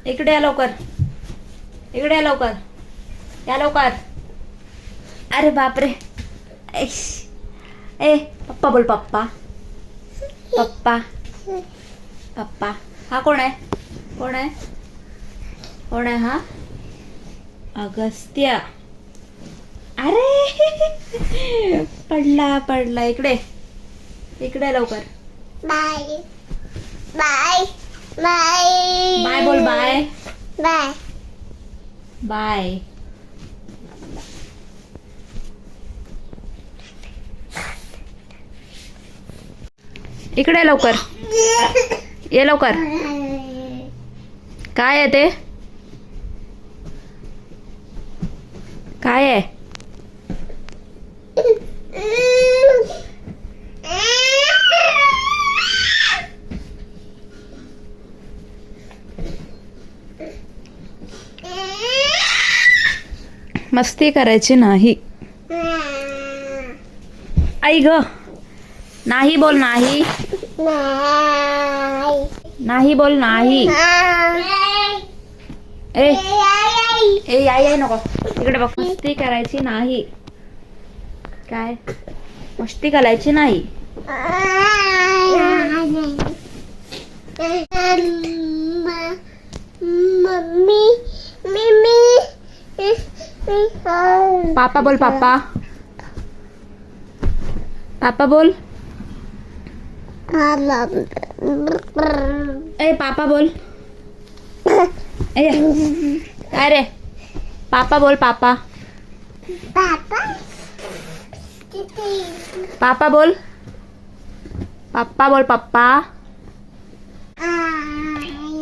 इकडे या लवकर. इकडे या लवकर. या लवकर. अरे बापरे. ए पप्पा बोल. पप्पा. पप्पा. पप्पा. हा कोण आहे? कोण आहे? कोण आहे हा? अगस्त्य. अरे पडला पडला. इकडे. इकडे लवकर. बाय बाय बाय बाय बोल. Bye bye bye. इकडे लवकर. ये लवकर. काय आहे ते? काय आहे? मस्ती करायची नाही. आई ग. नाही बोल. नाही. नाही बोल. नाही. ए ए याय नको. इकडे बघ. मस्ती करायची नाही. काय? मस्ती करायची नाही. मम्मी मम्मी पापा बोल. पापा. पापा बोल. ए पापा बोल. ए अरे पापा बोल. पापा. पापा पापा बोल. पप्पा बोल. पप्पा.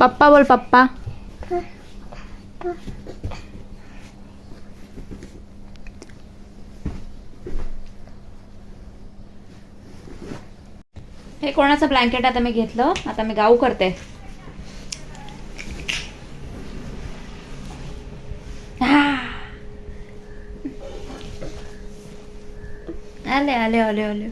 पप्पा बोल. पप्पा. हे कोणाचं ब्लँकेट आता मी घेतलं. आता मी गाऊ करते. आले आले आले आले.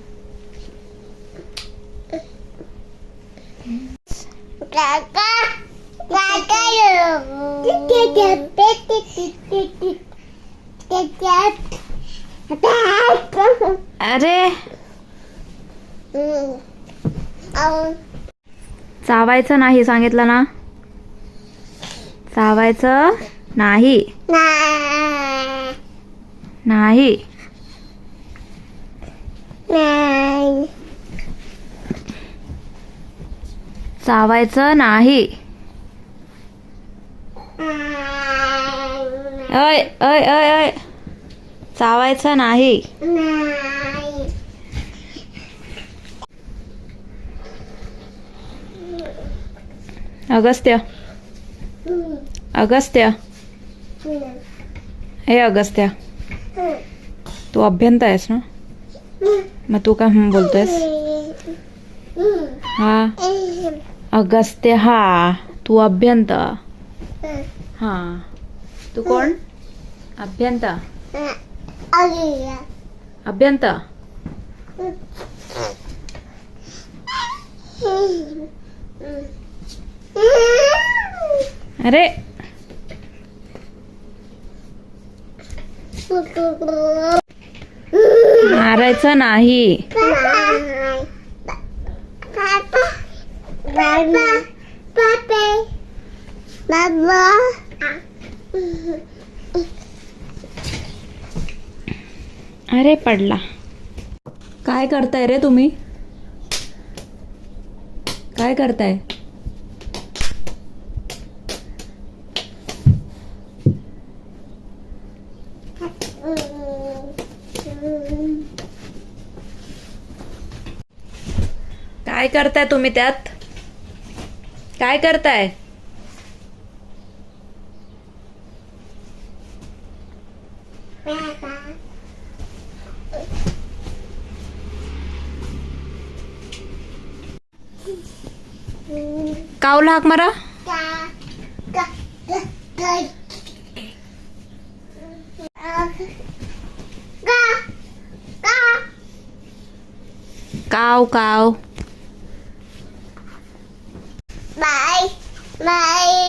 अरे चावायचं नाही सांगितलं ना. चावायचं नाही. नाही. चावायचं नाही. अय अय अय अय. चावायचं नाही. अगस्त्य. अगस्त्य. हे अगस्त्य. तू अभ्यंत आहेस ना. मग तू काय बोलतोयस? हा अगस्त्य. हा तू अभ्यंत. हा तू कोण? अभ्यंत. अभ्यंत. अरे मारायचं नाही. अरे पडला. काय करताय रे तुम्ही? काय करताय? काय करताय तुम्ही त्यात? काय करताय? कावला हाक मारा. काव काव. Bye. Bye.